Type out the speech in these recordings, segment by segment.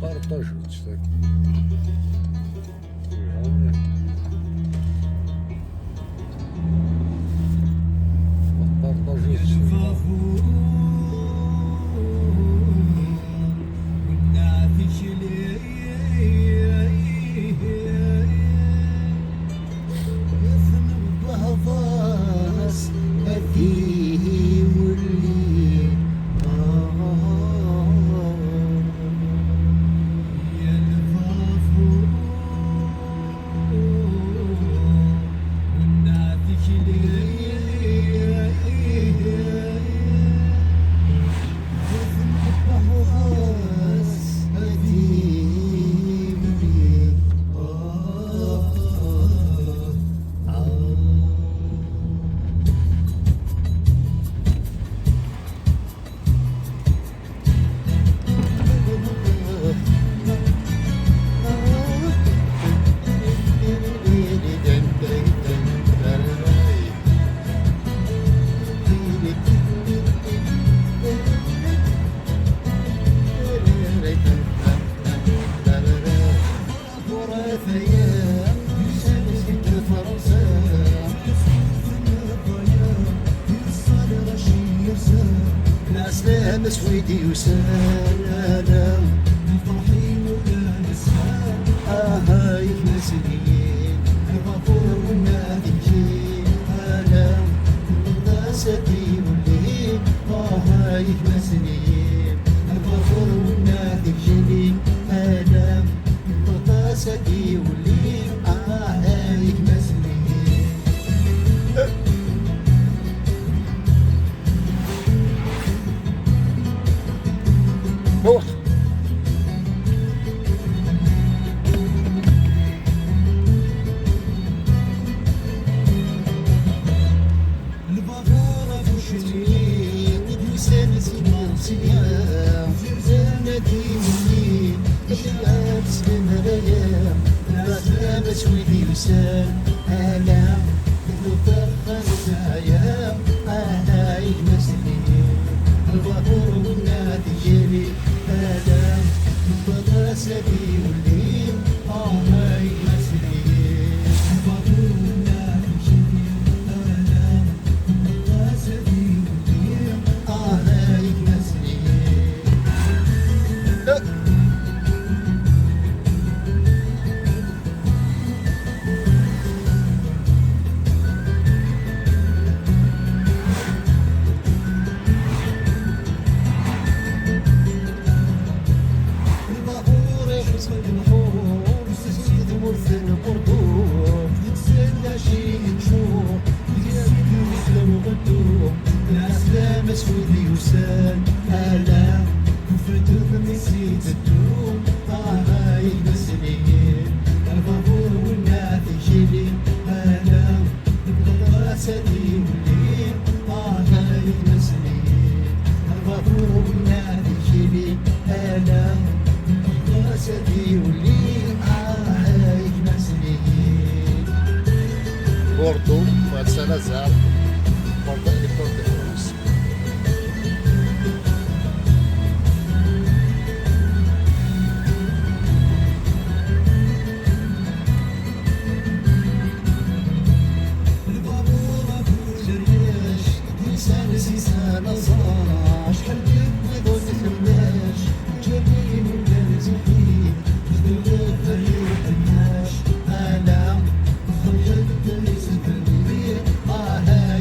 Partażyć, tak. Partażyć. سويدي وسلام الفرحين ولا نسهام هاي مسنين الغفور والنادجين هلام ذاسكي والليل هاي مسنين الغفور والنادجين هلام ذاسكي والليل هاي مسنين موت البغارة وشنين ودوسان سنين سنين زرزانة دينين الشباب سلم ريام راسنا مسويدي وسان آلام وطرقا سايام هاي مسنين البغور والنادي جري آلام وطراسدي والليل هاي مسنين البغور والنادي جري آلام وطراسدي والليل هاي مسنين مسويدي وسال آلام وفتوك نسيت الدوم هاي مسنين البابور والنادي جري آلام راسدي والليل هاي مسنين البابور والنادي جري آلام راسدي والليل هاي مسنين Porto, Pode Salazar, Porto de Porto. آلام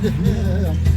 الهلا